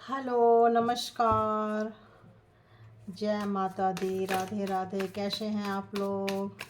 Hello, नमस्कार। जय माता दी, राधे राधे। कैसे हैं आप लोग?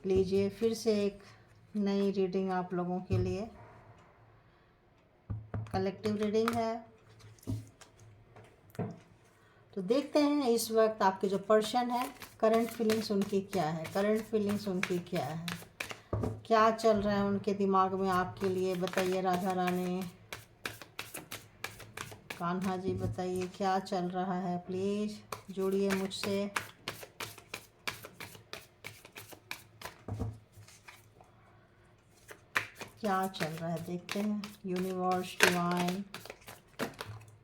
लीजिए फिर से एक नई रीडिंग आप लोगों के लिए। कलेक्टिव रीडिंग है। तो देखते हैं इस वक्त आपके जो पर्सन है, करंट फीलिंग्स उनकी क्या है। करंट फीलिंग्स उनकी क्या है, क्या चल रहा है उनके दिमाग में आपके लिए। बताइए राधा रानी, कान्हा जी, बताइए क्या चल रहा है। प्लीज़ जुड़िए मुझसे। क्या चल रहा है देखते हैं। Universe, divine,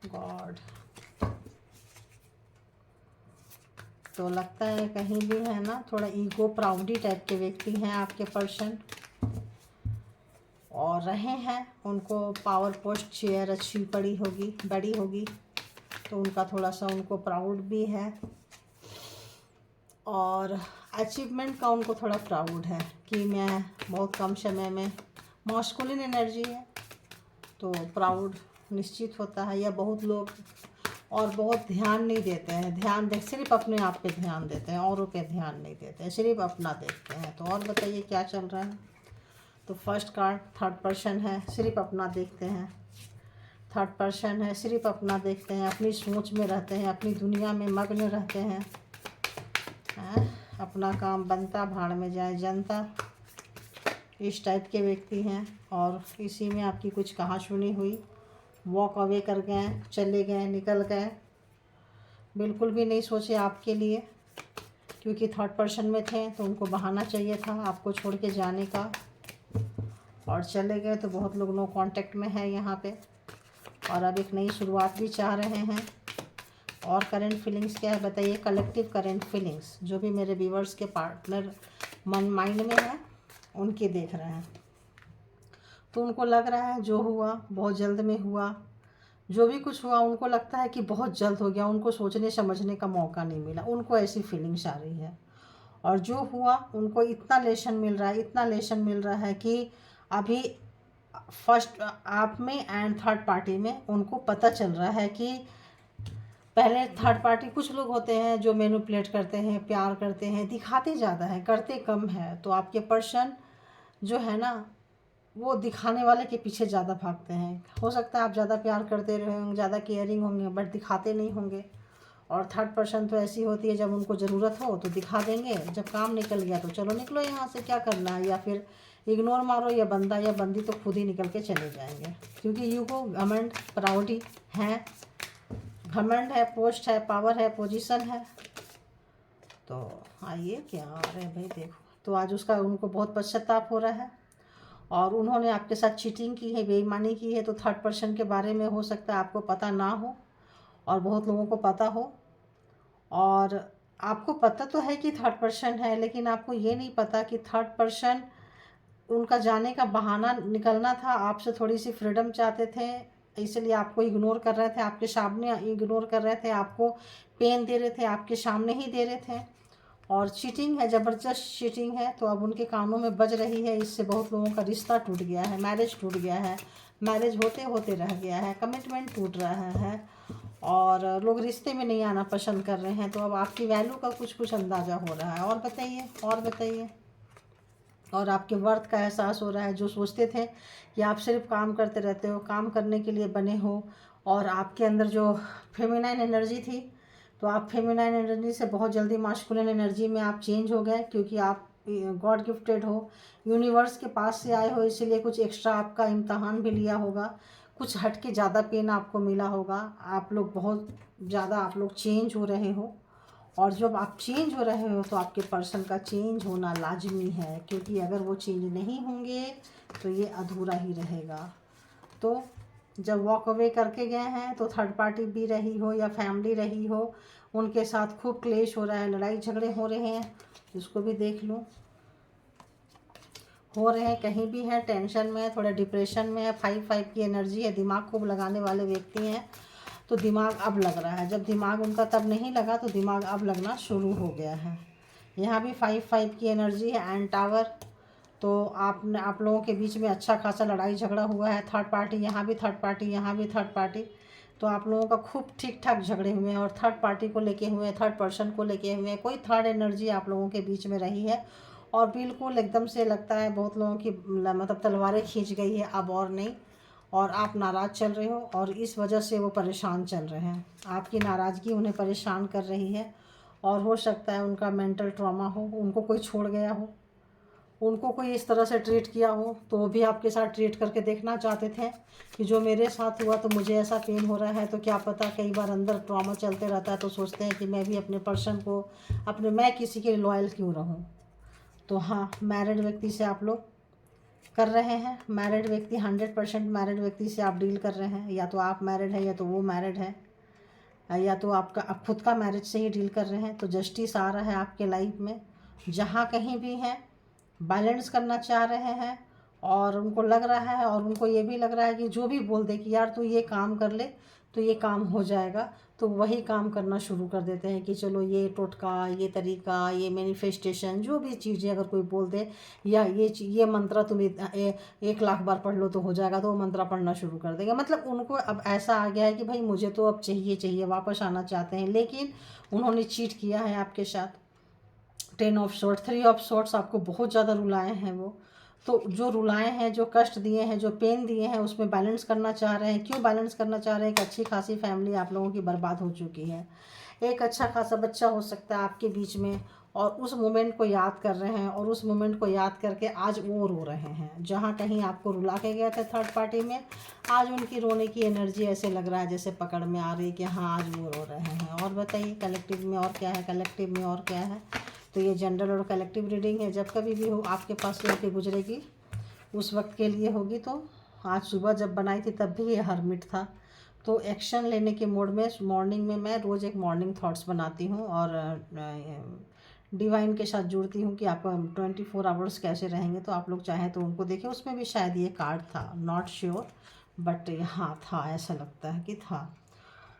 God. तो लगता है कहीं भी है ना, थोड़ा ईगो प्राउडी टाइप के व्यक्ति हैं आपके पर्सन, और रहे हैं। उनको पावर पोस्ट चेयर अच्छी पड़ी होगी, बड़ी होगी, तो उनका थोड़ा सा उनको प्राउड भी है। और अचीवमेंट का उनको थोड़ा प्राउड है कि मैं बहुत कम समय में, मॉस्कुलिन एनर्जी है तो प्राउड निश्चित होता है। या बहुत लोग और बहुत ध्यान नहीं देते हैं, ध्यान दे सिर्फ अपने आप पे ध्यान देते हैं, औरों पे ध्यान नहीं देते हैं, सिर्फ अपना देखते हैं। तो और बताइए क्या चल रहा है। तो फर्स्ट कार्ड थर्ड पर्सन है, सिर्फ अपना देखते हैं। थर्ड पर्सन है, सिर्फ अपना देखते हैं, अपनी सोच में रहते हैं, अपनी दुनिया में मग्न रहते हैं। अपना काम बनता भाड़ में जाए जनता, इस टाइप के व्यक्ति हैं। और इसी में आपकी कुछ कहा सुनी हुई, वॉक अवे कर गए, चले गए, निकल गए, बिल्कुल भी नहीं सोचे आपके लिए, क्योंकि थर्ड पर्सन में थे तो उनको बहाना चाहिए था आपको छोड़ के जाने का, और चले गए। तो बहुत लोग नो कांटेक्ट में है यहाँ पे, और अब एक नई शुरुआत भी चाह रहे हैं। और करंट फीलिंग्स क्या है बताइए। कलेक्टिव करंट फीलिंग्स जो भी मेरे व्यूअर्स के पार्टनर मन माइंड में है उनके देख रहे हैं। तो उनको लग रहा है जो हुआ बहुत जल्द में हुआ, जो भी कुछ हुआ उनको लगता है कि बहुत जल्द हो गया, उनको सोचने समझने का मौका नहीं मिला, उनको ऐसी फीलिंग्स आ रही है। और जो हुआ उनको इतना लेसन मिल रहा है, इतना लेसन मिल रहा है कि अभी फर्स्ट आप में एंड थर्ड पार्टी में उनको पता चल रहा है कि पहले थर्ड पार्टी, कुछ लोग होते हैं जो मैनिपुलेट करते हैं, प्यार करते हैं, दिखाते ज़्यादा है, करते कम है। तो आपके पर्सन जो है ना, वो दिखाने वाले के पीछे ज़्यादा भागते हैं। हो सकता है आप ज़्यादा प्यार करते रहे होंगे, ज़्यादा केयरिंग होंगे, बट दिखाते नहीं होंगे। और थर्ड पर्सन तो ऐसी होती है, जब उनको ज़रूरत हो तो दिखा देंगे, जब काम निकल गया तो चलो निकलो यहाँ से, क्या करना है, या फिर इग्नोर मारो, या बंदा या बंदी तो खुद ही निकल के चले जाएंगे। क्योंकि यूगो, घमंड, प्राउडी है, घमंड है, पोस्ट है, पावर है, पोजीशन है। तो आइए क्या आ रहा है भाई देखो। तो आज उसका उनको बहुत पश्चाताप हो रहा है, और उन्होंने आपके साथ चीटिंग की है, बेईमानी की है। तो थर्ड पर्सन के बारे में हो सकता है आपको पता ना हो, और बहुत लोगों को पता हो। और आपको पता तो है कि थर्ड पर्सन है, लेकिन आपको ये नहीं पता कि थर्ड पर्सन, उनका जाने का बहाना निकलना था, आपसे थोड़ी सी फ्रीडम चाहते थे, इसलिए आपको इग्नोर कर रहे थे, आपके सामने इग्नोर कर रहे थे, आपको पेन दे रहे थे, आपके सामने ही दे रहे थे। और चीटिंग है, ज़बरदस्त चीटिंग है। तो अब उनके कानों में बज रही है, इससे बहुत लोगों का रिश्ता टूट गया है, मैरिज टूट गया है, मैरिज होते होते रह गया है, कमिटमेंट टूट रहा है, और लोग रिश्ते में नहीं आना पसंद कर रहे हैं। तो अब आपकी वैल्यू का कुछ कुछ अंदाज़ा हो रहा है। और बताइए, और बताइए। और आपके वर्थ का एहसास हो रहा है। जो सोचते थे कि आप सिर्फ काम करते रहते हो, काम करने के लिए बने हो, और आपके अंदर जो फेमिनाइन एनर्जी थी, तो आप फेमिनाइन एनर्जी से बहुत जल्दी मास्कुलिन एनर्जी में आप चेंज हो गए, क्योंकि आप गॉड गिफ्टेड हो, यूनिवर्स के पास से आए हो, इसीलिए कुछ एक्स्ट्रा आपका इम्तहान भी लिया होगा, कुछ हट के ज़्यादा पेन आपको मिला होगा। आप लोग बहुत ज़्यादा, आप लोग चेंज हो रहे हो। और जब आप चेंज हो रहे हो तो आपके पर्सन का चेंज होना लाजमी है, क्योंकि अगर वो चेंज नहीं होंगे तो ये अधूरा ही रहेगा। तो जब वॉक अवे करके गए हैं तो थर्ड पार्टी भी रही हो या फैमिली रही हो, उनके साथ खूब क्लेश हो रहा है, लड़ाई झगड़े हो रहे हैं, इसको भी देख लो। हो रहे हैं, कहीं भी हैं, टेंशन में है, थोड़ा डिप्रेशन में है, 5-5 की एनर्जी है, दिमाग खूब लगाने वाले व्यक्ति हैं। तो दिमाग अब लग रहा है, जब दिमाग उनका तब नहीं लगा तो दिमाग अब लगना शुरू हो गया है। यहाँ भी 5-5 की एनर्जी है, एंड टावर, तो आप लोगों के बीच में अच्छा खासा लड़ाई झगड़ा हुआ है। थर्ड पार्टी यहाँ भी, थर्ड पार्टी यहाँ भी, थर्ड पार्टी, तो आप लोगों का खूब ठीक ठाक झगड़े हुए हैं और थर्ड पार्टी को लेके हुए हैं, थर्ड पर्सन को लेके हुए हैं। कोई थर्ड एनर्जी आप लोगों के बीच में रही है और बिल्कुल एकदम से लगता है बहुत लोगों की मतलब तलवारें खींच गई है, अब और नहीं। और आप नाराज़ चल रहे हो और इस वजह से वो परेशान चल रहे हैं। आपकी नाराज़गी उन्हें परेशान कर रही है और हो सकता है उनका मेंटल ट्रॉमा हो, उनको कोई छोड़ गया हो, उनको कोई इस तरह से ट्रीट किया हो, तो वो भी आपके साथ ट्रीट करके देखना चाहते थे कि जो मेरे साथ हुआ तो मुझे ऐसा पेन हो रहा है। तो क्या पता, कई बार अंदर ट्रॉमा चलते रहता है तो सोचते हैं कि मैं भी अपने पर्सन को मैं किसी के लॉयल क्यों रहूं। तो हाँ, मैरिड व्यक्ति से आप लोग कर रहे हैं। मैरिड व्यक्ति 100% मैरिड व्यक्ति से आप डील कर रहे हैं। या तो आप मैरिड है या तो वो मैरिड है, या तो आप खुद का मैरिज से ही डील कर रहे हैं। तो जस्टिस आ रहा है आपके लाइफ में, जहाँ कहीं भी हैं बैलेंस करना चाह रहे हैं और उनको लग रहा है और उनको ये भी लग रहा है कि जो भी बोल दे कि यार तू ये काम कर ले तो ये काम हो जाएगा, तो वही काम करना शुरू कर देते हैं कि चलो ये टोटका, ये तरीका, ये मैनिफेस्टेशन, जो भी चीज़ें अगर कोई बोल दे, या ये मंत्र तुम 1 लाख बार पढ़ लो तो हो जाएगा, तो वो मंत्र पढ़ना शुरू कर देंगे। मतलब उनको अब ऐसा आ गया है कि भाई मुझे तो अब चाहिए, वापस आना चाहते हैं। लेकिन उन्होंने चीट किया है आपके साथ। 10 ऑफ शॉर्ट्स, 3 ऑफ शॉर्ट्स आपको बहुत ज़्यादा रुलाए हैं वो। तो जो रुलाए हैं, जो कष्ट दिए हैं, जो पेन दिए हैं, उसमें बैलेंस करना चाह रहे हैं। क्यों बैलेंस करना चाह रहे हैं? एक अच्छी खासी फैमिली आप लोगों की बर्बाद हो चुकी है। एक अच्छा खासा बच्चा हो सकता है आपके बीच में, और उस मोमेंट को याद कर रहे हैं और उस मोमेंट को याद करके आज वो रो रहे हैं। जहाँ कहीं आपको रुला के गए थे थर्ड पार्टी में, आज उनकी रोने की एनर्जी ऐसे लग रहा है जैसे पकड़ में आ रही है कि हाँ आज वो रो रहे हैं। और बताइए कलेक्टिव में और क्या है, कलेक्टिव में और क्या है। तो ये जनरल और कलेक्टिव रीडिंग है। जब कभी भी हो आपके पास से होके गुजरेगी उस वक्त के लिए होगी। तो आज सुबह जब बनाई थी तब भी ये हरमिट था। तो एक्शन लेने के मोड में मॉर्निंग में मैं रोज़ एक मॉर्निंग थॉट्स बनाती हूँ और डिवाइन के साथ जुड़ती हूँ कि आप 24 आवर्स कैसे रहेंगे। तो आप लोग चाहें तो उनको देखें, उसमें भी शायद ये कार्ड था, नॉट श्योर, बट हाँ था, ऐसा लगता है कि था।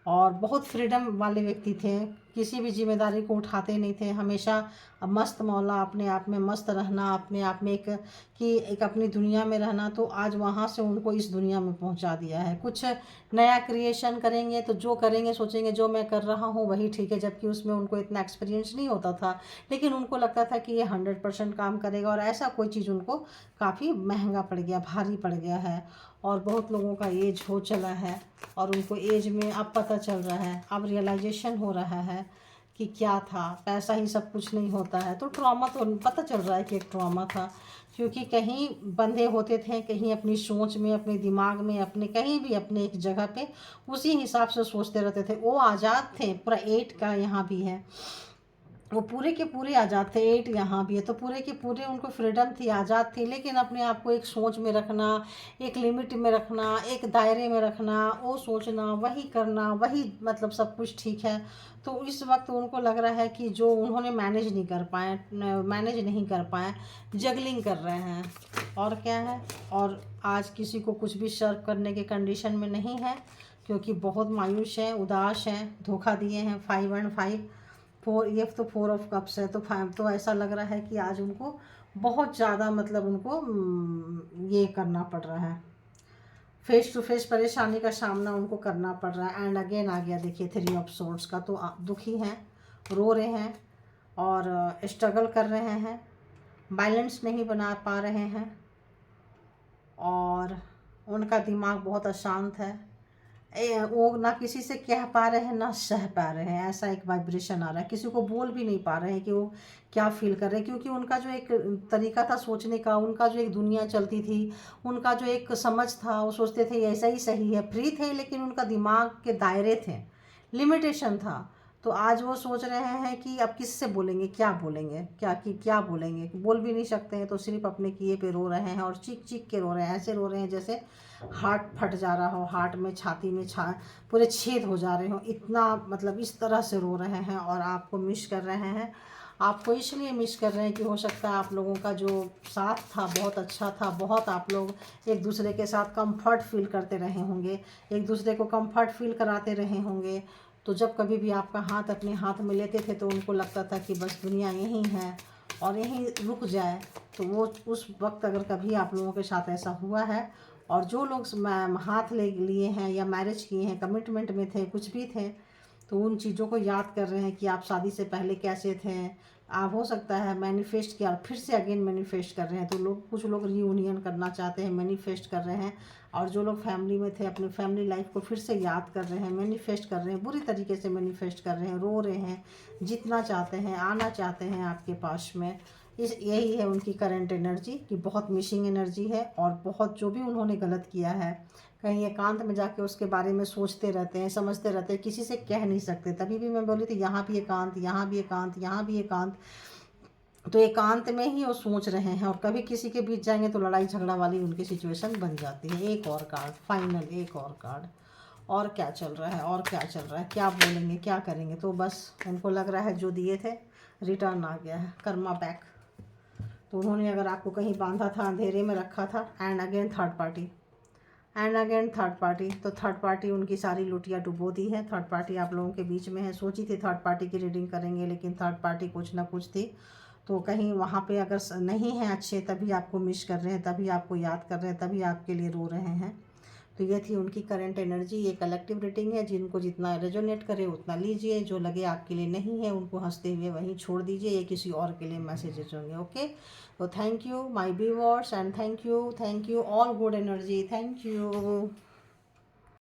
और बहुत फ्रीडम वाले व्यक्ति थे, किसी भी जिम्मेदारी को उठाते नहीं थे, हमेशा मस्त मौला, अपने आप में मस्त रहना, अपने आप में एक अपनी दुनिया में रहना। तो आज वहाँ से उनको इस दुनिया में पहुँचा दिया है। कुछ नया क्रिएशन करेंगे तो जो करेंगे सोचेंगे जो मैं कर रहा हूँ वही ठीक है, जबकि उसमें उनको इतना एक्सपीरियंस नहीं होता था। लेकिन उनको लगता था कि ये 100% काम करेगा, और ऐसा कोई चीज़ उनको काफ़ी महंगा पड़ गया, भारी पड़ गया है। और बहुत लोगों का एज हो चला है और उनको एज में अब पता चल रहा है, अब रियलाइजेशन हो रहा है कि क्या था, पैसा ही सब कुछ नहीं होता है। तो ट्रॉमा तो पता चल रहा है कि एक ट्रॉमा था, क्योंकि कहीं बंधे होते थे, कहीं अपनी सोच में, अपने दिमाग में, अपने कहीं भी अपने एक जगह पे उसी हिसाब से सोचते रहते थे। वो आज़ाद थे, पूरा 8 का यहाँ भी है, वो पूरे के पूरे आज़ाद थे। 8 यहाँ भी है, तो पूरे के पूरे उनको फ्रीडम थी, आज़ाद थी। लेकिन अपने आप को एक सोच में रखना, एक लिमिट में रखना, एक दायरे में रखना, वो सोचना, वही करना, वही मतलब सब कुछ ठीक है। तो इस वक्त उनको लग रहा है कि जो उन्होंने मैनेज नहीं कर पाए, जगलिंग कर रहे हैं। और क्या है, और आज किसी को कुछ भी सर्व करने के कंडीशन में नहीं है, क्योंकि बहुत मायूस हैं, उदास हैं, धोखा दिए हैं। 5 और 5 4, ये तो 4 ऑफ कप्स है। तो 5 तो ऐसा लग रहा है कि आज उनको बहुत ज़्यादा मतलब उनको ये करना पड़ रहा है, फेस टू फेस परेशानी का सामना उनको करना पड़ रहा है। एंड अगेन आ गया देखिए 3 ऑफ सोर्ड्स का। तो आप दुखी हैं, रो रहे हैं और स्ट्रगल कर रहे हैं, बैलेंस नहीं बना पा रहे हैं और उनका दिमाग बहुत अशांत है। वो ना किसी से कह पा रहे हैं ना सह पा रहे हैं, ऐसा एक वाइब्रेशन आ रहा है। किसी को बोल भी नहीं पा रहे हैं कि वो क्या फील कर रहे हैं, क्योंकि उनका जो एक तरीका था सोचने का, उनका जो एक दुनिया चलती थी, उनका जो एक समझ था, वो सोचते थे ऐसा ही सही है, फ्री थे, लेकिन उनका दिमाग के दायरे थे, लिमिटेशन था। तो आज वो सोच रहे हैं कि अब किससे बोलेंगे, क्या बोलेंगे, क्या बोलेंगे, बोल भी नहीं सकते हैं। तो सिर्फ अपने किए पे रो रहे हैं और चीख चीख के रो रहे हैं, ऐसे रो रहे हैं जैसे हार्ट फट जा रहा हो, हार्ट में, छाती में पूरे छेद हो जा रहे हो, इतना मतलब इस तरह से रो रहे हैं। और आपको मिस कर रहे हैं। आपको इसलिए मिस कर रहे हैं कि हो सकता है आप लोगों का जो साथ था बहुत अच्छा था, बहुत आप लोग एक दूसरे के साथ कंफर्ट फील करते रहे होंगे, एक दूसरे को कंफर्ट फील कराते रहे होंगे। तो जब कभी भी आपका हाथ अपने हाथ में लेते थे तो उनको लगता था कि बस दुनिया यही है, और यहीं रुक जाए, तो वो उस वक्त अगर कभी आप लोगों के साथ ऐसा हुआ है, और जो लोग हाथ ले लिए हैं या मैरिज किए हैं, कमिटमेंट में थे, कुछ भी थे, तो उन चीज़ों को याद कर रहे हैं कि आप शादी से पहले कैसे थे। आप हो सकता है मैनिफेस्ट किया, फिर से अगेन मैनिफेस्ट कर रहे हैं, तो कुछ लोग रीयूनियन करना चाहते हैं, मैनिफेस्ट कर रहे हैं। और जो लोग फैमिली में थे, अपनी फैमिली लाइफ को फिर से याद कर रहे हैं, मैनिफेस्ट कर रहे हैं, बुरी तरीके से मैनिफेस्ट कर रहे हैं, रो रहे हैं, जीतना चाहते हैं, आना चाहते हैं आपके पास में। यही है उनकी करंट एनर्जी, कि बहुत मिसिंग एनर्जी है, और बहुत जो भी उन्होंने गलत किया है, कहीं एकांत में जाके उसके बारे में सोचते रहते हैं, समझते रहते हैं, किसी से कह नहीं सकते। तभी भी मैं बोली थी यहाँ भी एकांत, यहाँ भी एकांत, यहाँ भी एकांत। तो एकांत में ही वो सोच रहे हैं, और कभी किसी के बीच जाएंगे तो लड़ाई झगड़ा वाली उनकी सिचुएशन बन जाती है। एक और कार्ड, फाइनल एक और कार्ड। और क्या चल रहा है, और क्या चल रहा है, क्या बोलेंगे, क्या करेंगे? तो बस उनको लग रहा है जो दिए थे रिटर्न आ गया है, कर्मा बैक। तो उन्होंने अगर आपको कहीं बांधा था, अंधेरे में रखा था, and again third party, and again third party. तो थर्ड पार्टी उनकी सारी लुटिया डुबो दी है। थर्ड पार्टी आप लोगों के बीच में है। सोची थी थर्ड पार्टी की रीडिंग करेंगे, लेकिन थर्ड पार्टी कुछ ना कुछ थी, तो कहीं वहाँ पे अगर नहीं है अच्छे, तभी आपको मिस कर रहे हैं, तभी आपको याद कर रहे हैं, तभी आपके लिए रो रहे हैं। तो ये थी उनकी करंट एनर्जी। ये कलेक्टिव रीडिंग है, जिनको जितना रेजोनेट करे उतना लीजिए, जो लगे आपके लिए नहीं है उनको हंसते हुए वहीं छोड़ दीजिए, ये किसी और के लिए मैसेजेस होंगे। ओके, तो thank you my viewers, and thank you all good energy, thank you.